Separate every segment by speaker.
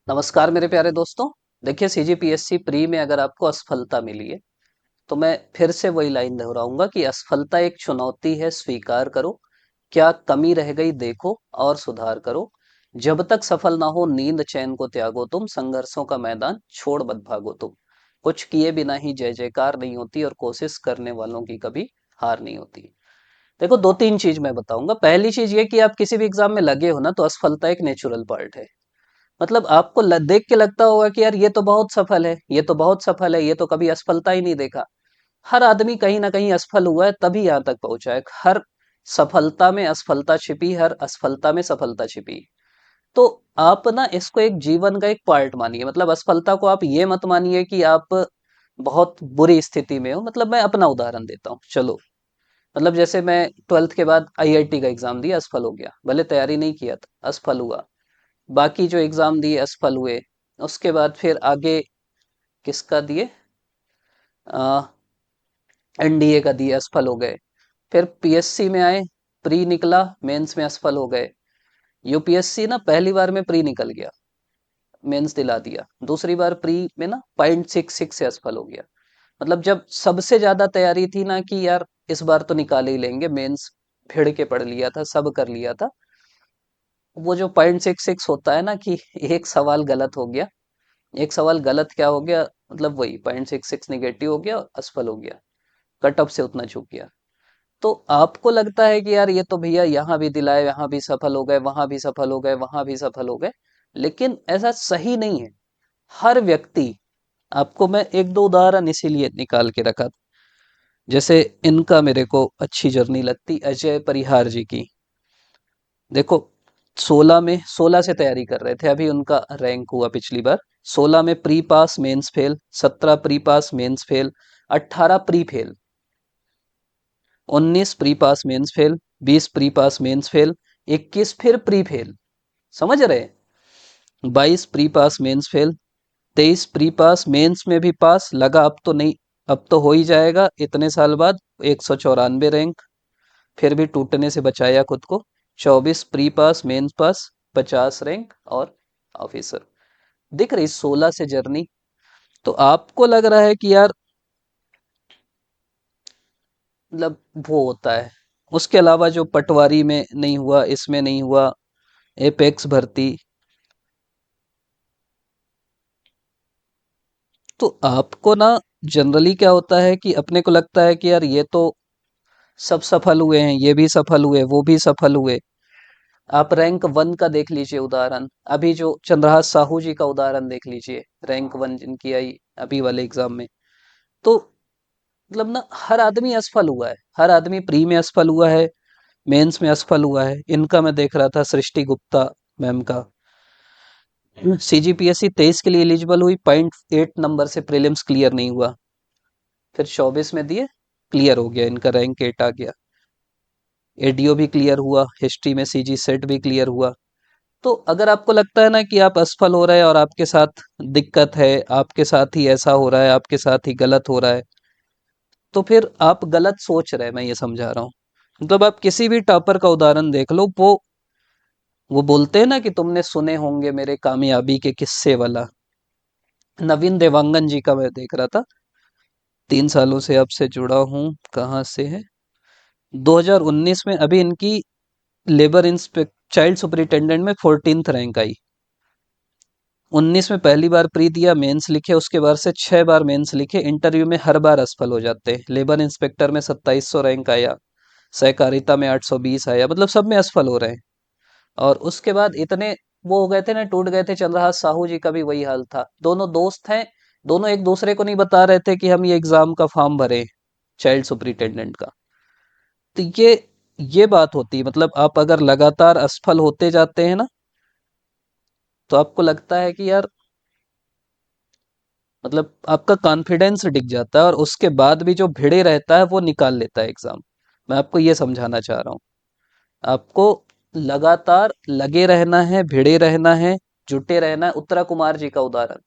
Speaker 1: नमस्कार मेरे प्यारे दोस्तों। देखिए सीजीपीएससी प्री में अगर आपको असफलता मिली है तो मैं फिर से वही लाइन दोहराऊंगा कि असफलता एक चुनौती है, स्वीकार करो। क्या कमी रह गई देखो और सुधार करो। जब तक सफल ना हो नींद चैन को त्यागो, तुम संघर्षों का मैदान छोड़ मत भागो तुम। कुछ किए बिना ही जय जयकार नहीं होती और कोशिश करने वालों की कभी हार नहीं होती। देखो दो तीन चीज मैं बताऊंगा। पहली चीज ये कि आप किसी भी एग्जाम में लगे हो ना तो असफलता एक नेचुरल पार्ट है। मतलब आपको देख के लगता होगा कि यार ये तो बहुत सफल है, ये तो बहुत सफल है, ये तो कभी असफलता ही नहीं देखा। हर आदमी कहीं ना कहीं असफल हुआ है तभी यहाँ तक पहुंचा है। हर सफलता में असफलता छिपी, हर असफलता में सफलता छिपी। तो आप ना इसको एक जीवन का एक पार्ट मानिए। मतलब असफलता को आप ये मत मानिए कि आप बहुत बुरी स्थिति में हो। मतलब मैं अपना उदाहरण देता हूँ, चलो। मतलब जैसे मैं 12th के बाद आईआईटी का एग्जाम दिया, असफल हो गया। भले तैयारी नहीं किया था, असफल हुआ। बाकी जो एग्जाम दिए असफल हुए। उसके बाद फिर आगे किसका दिए, एनडीए का दिए, असफल हो गए। फिर पीएससी में आए, प्री निकला, मेंस में असफल हो गए। यूपीएससी ना पहली बार में प्री निकल गया, मेंस दिला दिया। दूसरी बार प्री में ना 0.66 से असफल हो गया। मतलब जब सबसे ज्यादा तैयारी थी ना कि यार इस बार तो निकाल ही लेंगे, मेंस भिड़ के पढ़ लिया था, सब कर लिया था। वो जो 0.66 होता है ना कि एक सवाल गलत हो गया। एक सवाल गलत क्या हो गया, मतलब वही 0.66 निगेटिव हो गया, असफल हो गया। कट ऑफ से उतना चूक गया। तो आपको लगता है कि यार ये तो भैया यहाँ भी दिलाए, यहाँ भी सफल हो गए, वहां भी सफल हो गए, वहां भी सफल हो गए। लेकिन ऐसा सही नहीं है। हर व्यक्ति, आपको मैं एक दो उदाहरण इसीलिए निकाल के रखा था। जैसे इनका मेरे को अच्छी जर्नी लगती, अजय परिहार जी की। देखो 16 में 16 से तैयारी कर रहे थे, अभी उनका रैंक हुआ पिछली बार। 16 में pre pass mains fail, 17 pre pass mains fail, 18 pre fail, 19 pre pass mains fail, 20 pre pass mains fail, 21 फिर प्री फेल। समझ रहे? 22 pre pass mains fail, 23 pre pass mains में भी पास लगा, अब तो नहीं, अब तो हो ही जाएगा इतने साल बाद। 194 रैंक, फिर भी टूटने से बचाया खुद को। 24 प्री पास मेंस पास, 50 रैंक और ऑफिसर। दिख रही 16 से जर्नी। तो आपको लग रहा है कि यार मतलब वो होता है। उसके अलावा जो पटवारी में नहीं हुआ, इसमें नहीं हुआ, एपेक्स भर्ती। तो आपको ना जनरली क्या होता है कि अपने को लगता है कि यार ये तो सब सफल हुए हैं, ये भी सफल हुए, वो भी सफल हुए। आप रैंक वन का देख लीजिए उदाहरण, अभी जो चंद्रहास साहू जी का उदाहरण देख लीजिए, रैंक वन जिनकी आई अभी वाले एग्जाम में। तो मतलब ना हर आदमी असफल हुआ है, हर आदमी प्री में असफल हुआ है, मेंस में असफल हुआ है। इनका मैं देख रहा था, सृष्टि गुप्ता मैम का, सीजीपीएससी 23 के लिए एलिजिबल हुई, 0.8 नंबर से प्रीलिम्स क्लियर नहीं हुआ। फिर 24 में दिए, क्लियर हो गया, इनका रैंक 8 आ गया। एडीओ भी क्लियर हुआ, हिस्ट्री में सीजी सेट भी क्लियर हुआ। तो अगर आपको लगता है ना कि आप असफल हो रहे हैं और आपके साथ दिक्कत है, आपके साथ ही ऐसा हो रहा है, आपके साथ ही गलत हो रहा है, तो फिर आप गलत सोच रहे हैं, मैं ये समझा रहा हूँ। मतलब आप किसी भी टॉपर का उदाहरण देख लो, वो बोलते हैं ना कि तुमने सुने होंगे मेरे कामयाबी के किस्से वाला। नवीन देवांगन जी का मैं देख रहा था, 3 सालों से आपसे जुड़ा हूँ, कहाँ से है, 2019 में अभी इनकी लेबर इंस्पेक्ट चाइल्ड सुपरिटेंडेंट में 14th रैंक आई। 19 में पहली बार प्री दिया, मेंस लिखे, उसके बाद से 6 बार मेंस लिखे, इंटरव्यू में हर बार असफल हो जाते हैं। लेबर इंस्पेक्टर में 2700 रैंक आया, सहकारिता में 820 आया, मतलब सब में असफल हो रहे हैं। और उसके बाद इतने वो हो गए थे ना, टूट गए थे। चंद्रहास साहू जी का भी वही हाल था। दोनों दोस्त हैं, दोनों एक दूसरे को नहीं बता रहे थे कि हम ये एग्जाम का फॉर्म भरे, चाइल्ड सुपरिटेंडेंट का। तो ये बात होती है। मतलब आप अगर लगातार असफल होते जाते हैं ना, तो आपको लगता है कि यार मतलब आपका कॉन्फिडेंस डिग जाता है, और उसके बाद भी जो भिड़े रहता है वो निकाल लेता है एग्जाम। मैं आपको ये समझाना चाह रहा हूँ। आपको लगातार लगे रहना है, भिड़े रहना है, जुटे रहना है। उत्तरा कुमार जी का उदाहरण,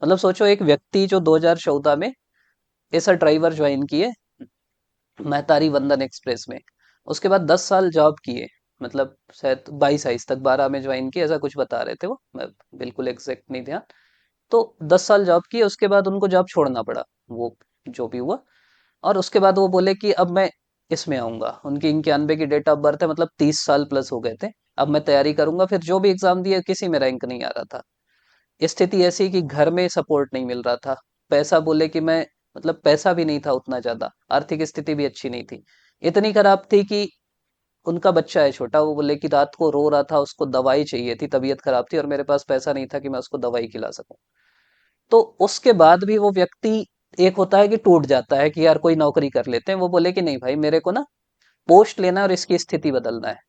Speaker 1: मतलब सोचो एक व्यक्ति जो 2014 में ऐसा ड्राइवर ज्वाइन किए महतारी वंदन एक्सप्रेस में, उसके बाद 10 साल जॉब किए, मतलब शायद 22-23 तक, 12 में ज्वाइन की, ऐसा कुछ बता रहे थे वो, मैं बिल्कुल एग्जैक्ट नहीं ध्यान। तो 10 साल जॉब की, उसके बाद उनको जॉब छोड़ना पड़ा, वो जो भी हुआ। और उसके बाद वो बोले कि अब मैं इसमें आऊंगा, उनकी 91 की डेट ऑफ बर्थ है, मतलब 30 साल प्लस हो गए थे। अब मैं तैयारी करूंगा, फिर जो भी एग्जाम दिए किसी में रैंक नहीं आ रहा था। स्थिति ऐसी कि घर में सपोर्ट नहीं मिल रहा था। पैसा बोले कि मैं, मतलब पैसा भी नहीं था उतना ज्यादा, आर्थिक स्थिति भी अच्छी नहीं थी। इतनी खराब थी कि उनका बच्चा है छोटा, वो बोले कि रात को रो रहा था, उसको दवाई चाहिए थी, तबीयत खराब थी और मेरे पास पैसा नहीं था कि मैं उसको दवाई खिला सकूं। तो उसके बाद भी वो व्यक्ति, एक होता है कि टूट जाता है कि यार कोई नौकरी कर लेते हैं, वो बोले कि नहीं भाई, मेरे को ना पोस्ट लेना है और इसकी स्थिति बदलना है।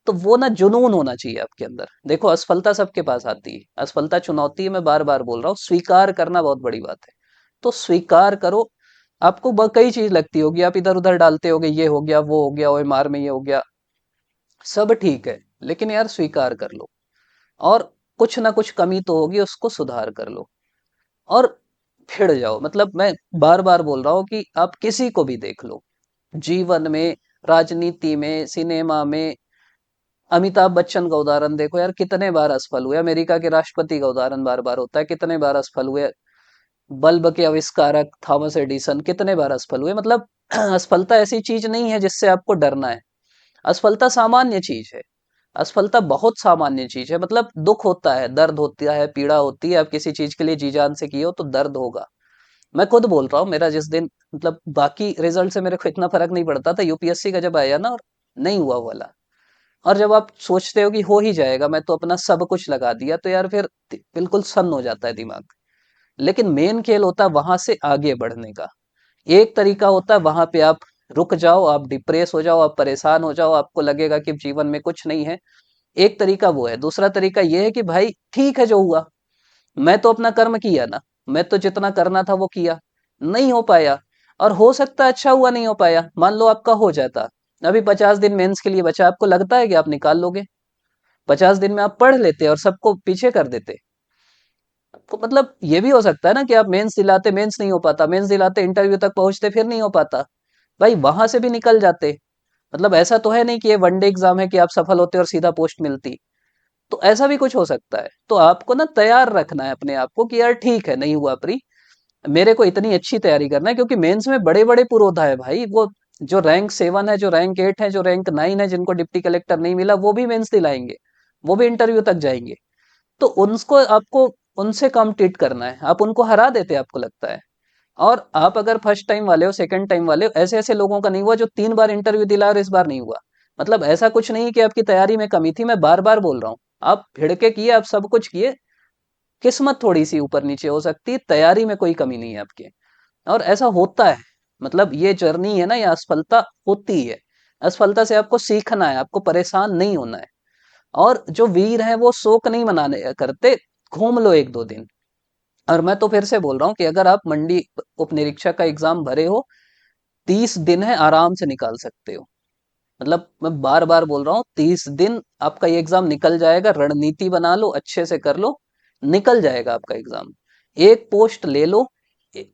Speaker 1: तो वो ना जुनून होना चाहिए आपके अंदर। देखो, असफलता सबके पास आती है, असफलता चुनौती है, मैं बार बार बोल रहा हूँ, स्वीकार करना बहुत बड़ी बात है। तो स्वीकार करो। आपको कई चीज लगती होगी, आप इधर उधर डालते होगे, ये हो गया, वो हो गया, ओए मार में ये हो गया, सब ठीक है, लेकिन यार स्वीकार कर लो। और कुछ ना कुछ कमी तो होगी, उसको सुधार कर लो। और फिर जाओ। मतलब मैं बार बार बोल रहा हूँ कि आप किसी को भी देख लो, जीवन में, राजनीति में, सिनेमा में, अमिताभ बच्चन का उदाहरण देखो यार, कितने बार असफल हुए। अमेरिका के राष्ट्रपति का उदाहरण बार बार होता है, कितने बार असफल हुए। बल्ब के आविष्कारक थॉमस एडिसन कितने बार असफल हुए। मतलब असफलता ऐसी चीज नहीं है जिससे आपको डरना है। असफलता सामान्य चीज है। असफलता बहुत सामान्य चीज है। मतलब दुख होता है, दर्द होता है, पीड़ा होती है। आप किसी चीज के लिए जी जान से किए हो तो दर्द होगा। मैं खुद बोल रहा हूँ, मेरा जिस दिन, मतलब बाकी रिजल्ट से मेरे को इतना फर्क नहीं पड़ता था, यूपीएससी का जब आया ना और नहीं हुआ वो वाला, और जब आप सोचते हो कि हो ही जाएगा, मैं तो अपना सब कुछ लगा दिया, तो यार फिर बिल्कुल सन्न हो जाता है दिमाग। लेकिन मेन खेल होता है वहां से आगे बढ़ने का। एक तरीका होता है, वहां पे आप रुक जाओ, आप डिप्रेस हो जाओ, आप परेशान हो जाओ, आपको लगेगा कि जीवन में कुछ नहीं है। एक तरीका वो है। दूसरा तरीका ये है कि भाई ठीक है जो हुआ, मैं तो अपना कर्म किया ना, मैं तो जितना करना था वो किया, नहीं हो पाया। और हो सकता है अच्छा हुआ नहीं हो पाया, मान लो आपका हो जाता, अभी 50 दिन मेंस के लिए बचा, आपको लगता है कि आप निकाल लोगे? 50 दिन में आप पढ़ लेते और सबको पीछे कर देते। तो मतलब ये भी हो सकता है ना कि आप मेंस दिलाते, मेंस नहीं हो पाता, मेंस दिलाते, इंटरव्यू तक पहुंचते, फिर नहीं हो पाता, भाई वहां से भी निकल जाते। मतलब ऐसा तो है नहीं कि ये वनडे एग्जाम है कि आप सफल होते और सीधा पोस्ट मिलती। तो ऐसा भी कुछ हो सकता है। तो आपको ना तैयार रखना है अपने आप को कि यार ठीक है, नहीं हुआ प्री, मेरे को इतनी अच्छी तैयारी करना है, क्योंकि मेंस में बड़े बड़े पुरोधा है भाई। वो जो रैंक 7 है, जो रैंक 8 है, जो रैंक 9 है, जिनको डिप्टी कलेक्टर नहीं मिला, वो भी मेंस दिलाएंगे, वो भी इंटरव्यू तक जाएंगे। तो उनको आपको, उनसे कॉम्पिटिट करना है, आप उनको हरा देते आपको लगता है। और आप अगर फर्स्ट टाइम वाले हो, सेकंड टाइम वाले हो, ऐसे ऐसे लोगों का नहीं हुआ जो 3 बार इंटरव्यू दिला और इस बार नहीं हुआ। मतलब ऐसा कुछ नहीं कि आपकी तैयारी में कमी थी, मैं बार बार बोल रहा हूँ, आप भिड़ के किए, आप सब कुछ किए, किस्मत थोड़ी सी ऊपर नीचे हो सकती है, तैयारी में कोई कमी नहीं है आपके। और ऐसा होता है। मतलब ये जर्नी है ना, ये असफलता होती है। असफलता से आपको सीखना है, आपको परेशान नहीं होना है। और जो वीर हैं वो शोक नहीं मनाने करते, घूम लो 1-2 दिन। और मैं तो फिर से बोल रहा हूँ कि अगर आप मंडी उप निरीक्षक का एग्जाम भरे हो, 30 दिन है, आराम से निकाल सकते हो। मतलब मैं बार बार बोल रहा हूँ, 30 दिन आपका ये एग्जाम निकल जाएगा, रणनीति बना लो, अच्छे से कर लो, निकल जाएगा आपका एग्जाम। एक पोस्ट ले लो,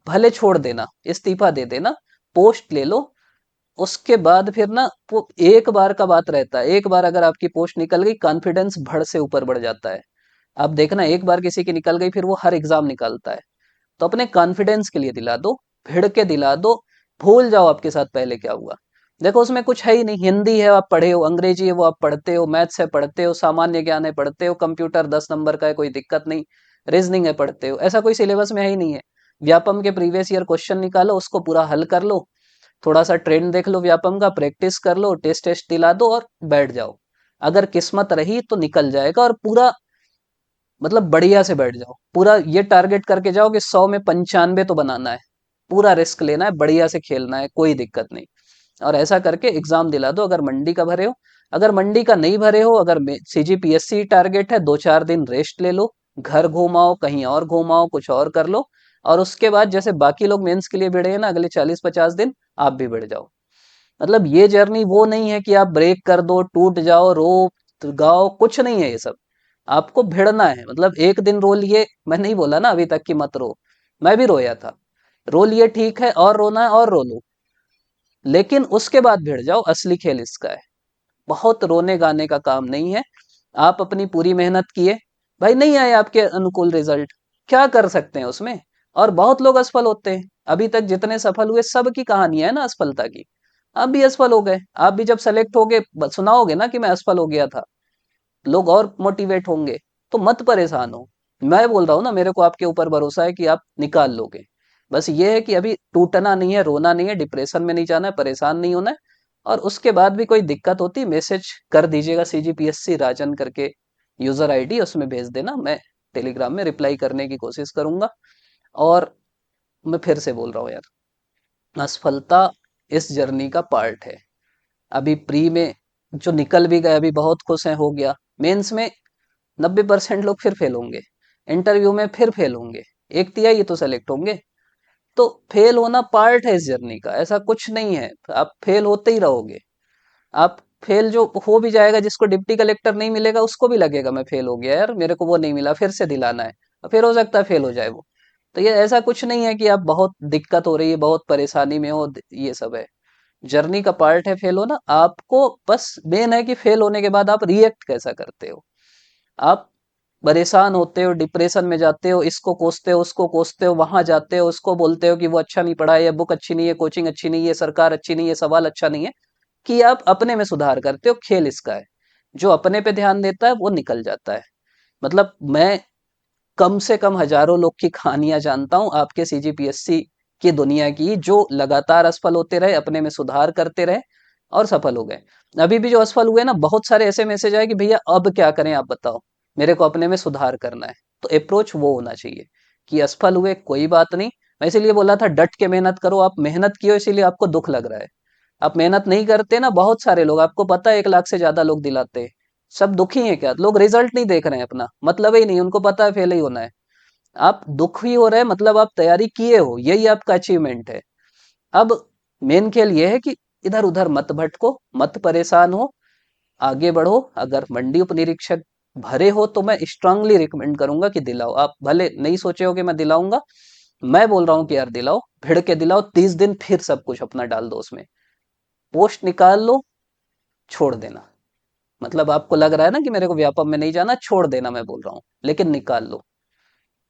Speaker 1: भले छोड़ देना, इस्तीफा दे देना, पोस्ट ले लो। उसके बाद फिर ना वो एक बार का बात रहता है, एक बार अगर आपकी पोस्ट निकल गई, कॉन्फिडेंस बढ़ से ऊपर बढ़ जाता है। आप देखना, एक बार किसी की निकल गई, फिर वो हर एग्जाम निकालता है। तो अपने कॉन्फिडेंस के लिए दिला दो, भिड़ के दिला दो, भूल जाओ आपके साथ पहले क्या हुआ। देखो उसमें कुछ है ही नहीं, हिंदी है आप पढ़े हो, अंग्रेजी है वो आप पढ़ते हो, मैथ्स है पढ़ते हो, सामान्य ज्ञान है पढ़ते हो, कंप्यूटर 10 नंबर का है, कोई दिक्कत नहीं, रीजनिंग है पढ़ते हो, ऐसा कोई सिलेबस में है ही नहीं है। व्यापम के प्रीवियस ईयर क्वेश्चन निकालो, उसको पूरा हल कर लो, थोड़ा सा ट्रेंड देख लो व्यापम का, प्रैक्टिस कर लो, टेस्ट टेस्ट दिला दो और बैठ जाओ। अगर किस्मत रही तो निकल जाएगा। और पूरा, मतलब बढ़िया से बैठ जाओ, पूरा ये टारगेट करके जाओ कि 100 में 95 तो बनाना है। पूरा रिस्क लेना है, बढ़िया से खेलना है, कोई दिक्कत नहीं। और ऐसा करके एग्जाम दिला दो। अगर मंडी का भरे हो, अगर मंडी का नहीं भरे हो, अगर सीजीपीएससी टारगेट है, 2-4 दिन रेस्ट ले लो, घर घुमाओ, कहीं और घुमाओ, कुछ और कर लो। और उसके बाद जैसे बाकी लोग मेंस के लिए भिड़े हैं ना, अगले 40-50 दिन आप भी भिड़ जाओ। मतलब ये जर्नी वो नहीं है कि आप ब्रेक कर दो, टूट जाओ, रो गाओ, कुछ नहीं है ये सब। आपको भिड़ना है। मतलब एक दिन रो लिए, मैं नहीं बोला ना अभी तक कि मत रो, मैं भी रोया था। रो लिए ठीक है, और रोना है और रो लो, लेकिन उसके बाद भिड़ जाओ, असली खेल इसका है। बहुत रोने गाने का काम नहीं है। आप अपनी पूरी मेहनत किए, भाई नहीं आए आपके अनुकूल रिजल्ट, क्या कर सकते हैं उसमें। और बहुत लोग असफल होते हैं, अभी तक जितने सफल हुए सब की कहानियां है ना असफलता की। आप भी असफल हो गए, आप भी जब सेलेक्ट हो गए सुनाओगे ना कि मैं असफल हो गया था, लोग और मोटिवेट होंगे। तो मत परेशान हो, मैं बोल रहा हूँ ना, मेरे को आपके ऊपर भरोसा है कि आप निकाल लोगे। बस ये है कि अभी टूटना नहीं है, रोना नहीं है, डिप्रेशन में नहीं जाना है, परेशान नहीं होना है। और उसके बाद भी कोई दिक्कत होती मैसेज कर दीजिएगा, CGPSC राजन करके यूजर आईडी, उसमें भेज देना, मैं टेलीग्राम में रिप्लाई करने की कोशिश करूंगा। और मैं फिर से बोल रहा हूँ यार, असफलता इस जर्नी का पार्ट है। अभी प्री में जो निकल भी गए अभी बहुत खुश हैं, हो गया। मेंस में 90% लोग फिर फेल होंगे, इंटरव्यू में फिर फेल होंगे, एक तिहाई तो सेलेक्ट होंगे। तो फेल होना पार्ट है इस जर्नी का, ऐसा कुछ नहीं है, आप फेल होते ही रहोगे। आप फेल जो हो भी जाएगा, जिसको डिप्टी कलेक्टर नहीं मिलेगा उसको भी लगेगा मैं फेल हो गया यार, मेरे को वो नहीं मिला, फिर से दिलाना है। और फिर हो सकता है फेल हो जाए वो। तो ये ऐसा कुछ नहीं है कि आप बहुत दिक्कत हो रही है, बहुत परेशानी में हो, ये सब है। जर्नी का पार्ट है फेल होना। आपको बस मेन है कि फेल होने के बाद आप रिएक्ट कैसा करते हो। आप परेशान होते हो, डिप्रेशन में जाते हो, इसको कोसते हो, उसको कोसते हो, वहां जाते हो, उसको बोलते हो कि वो अच्छा नहीं पढ़ा है, बुक अच्छी नहीं है, कोचिंग अच्छी नहीं है, सरकार अच्छी नहीं है, सवाल अच्छा नहीं है। कि आप अपने में सुधार करते हो, खेल इसका है। जो अपने पे ध्यान देता है वो निकल जाता है। मतलब मैं कम से कम हजारों लोग की कहानियां जानता हूं आपके CGPSC की दुनिया की, जो लगातार असफल होते रहे, अपने में सुधार करते रहे और सफल हो गए। अभी भी जो असफल हुए ना, बहुत सारे ऐसे मैसेज आए कि भैया अब क्या करें आप बताओ, मेरे को अपने में सुधार करना है। तो अप्रोच वो होना चाहिए कि असफल हुए कोई बात नहीं। मैं इसीलिए बोला था डट के मेहनत करो, आप मेहनत किए इसीलिए आपको दुख लग रहा है। आप मेहनत नहीं करते ना, बहुत सारे लोग, आपको पता है 1 लाख से ज्यादा लोग दिलाते हैं, सब दुखी हैं क्या, लोग रिजल्ट नहीं देख रहे हैं, अपना मतलब ही नहीं, उनको पता है फेल ही होना है। आप दुखी हो रहे हैं मतलब आप तैयारी किए हो, यही आपका अचीवमेंट है। अब मेन खेल ये है कि इधर उधर मत भटको, मत परेशान हो, आगे बढ़ो। अगर मंडी उप निरीक्षक भरे हो तो मैं स्ट्रांगली रिकमेंड करूंगा कि दिलाओ। आप भले नहीं सोचे हो कि मैं दिलाऊंगा, मैं बोल रहा हूं कि यार दिलाओ, भिड़ के दिलाओ, 30 दिन फिर सब कुछ अपना डाल दो उसमें। पोस्ट निकाल लो, छोड़ देना। मतलब आपको लग रहा है ना कि मेरे को व्यापम में नहीं जाना, छोड़ देना मैं बोल रहा हूँ, लेकिन निकाल लो।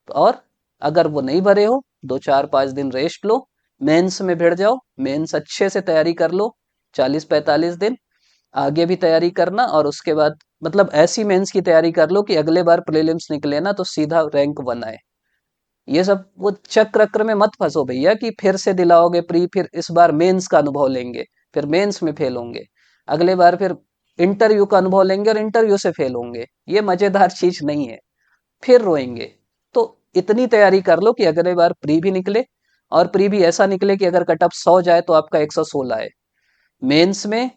Speaker 1: और अगर वो नहीं भरे हो, 2 4 5 दिन रेस्ट लो, मेंस में भिड़ जाओ, मेंस अच्छे से तैयारी कर लो, 40 45 दिन आगे भी तैयारी करना। और उसके बाद मतलब ऐसी मेंस की तैयारी कर लो कि अगले बार प्रीलिम्स निकले ना तो सीधा रैंक 1 आए। ये सब वो चक्र में मत फंसो भैया कि फिर से दिलाओगे प्री, फिर इस बार मेंस का अनुभव लेंगे, फिर मेंस में फेल होंगे, अगले बार फिर इंटरव्यू का अनुभव लेंगे और इंटरव्यू से फेल होंगे। ये मजेदार चीज नहीं है, फिर रोएंगे। तो इतनी तैयारी कर लो कि अगले बार प्री भी निकले, और प्री भी ऐसा निकले कि अगर कट ऑफ 100 जाए तो आपका 116 आए। मेंस में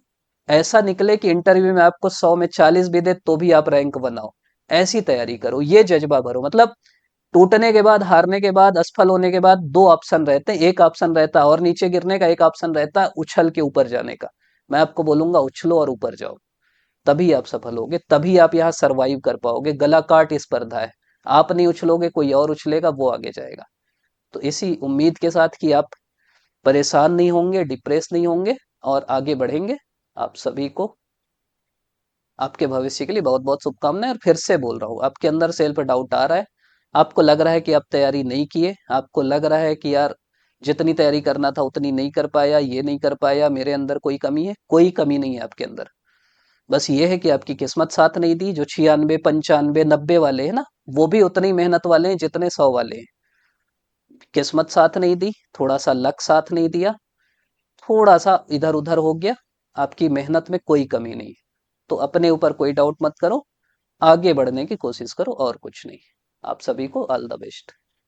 Speaker 1: ऐसा निकले कि इंटरव्यू में आपको 100 में 40 भी दे तो भी आप रैंक बनाओ। ऐसी तैयारी करो, ये जज्बा भरो। मतलब टूटने के बाद, हारने के बाद, असफल होने के बाद दो ऑप्शन रहते हैं, एक ऑप्शन रहता है और नीचे गिरने का, एक ऑप्शन रहता है उछल के ऊपर जाने का। मैं आपको बोलूंगा उछलो और ऊपर जाओ, तभी आप सफल होगे, तभी आप यहाँ सरवाइव कर पाओगे। गला काट स्पर्धा है, आप नहीं उछलोगे कोई और उछलेगा, वो आगे जाएगा। तो इसी उम्मीद के साथ कि आप परेशान नहीं होंगे, डिप्रेस नहीं होंगे और आगे बढ़ेंगे, आप सभी को आपके भविष्य के लिए बहुत बहुत शुभकामनाएं। और फिर से बोल रहा हूँ, आपके अंदर सेल्फ डाउट आ रहा है, आपको लग रहा है कि आप तैयारी नहीं किए, आपको लग रहा है कि यार जितनी तैयारी करना था उतनी नहीं कर पाया, ये नहीं कर पाया, मेरे अंदर कोई कमी है, कोई कमी नहीं है आपके अंदर। बस ये है कि आपकी किस्मत साथ नहीं दी। जो 96 95 90 वाले हैं ना, वो भी उतनी ही मेहनत वाले हैं जितने 100 वाले हैं। किस्मत साथ नहीं दी, थोड़ा सा लक साथ नहीं दिया, थोड़ा सा इधर उधर हो गया, आपकी मेहनत में कोई कमी नहीं है। तो अपने ऊपर कोई डाउट मत करो, आगे बढ़ने की कोशिश करो, और कुछ नहीं। आप सभी को ऑल द बेस्ट।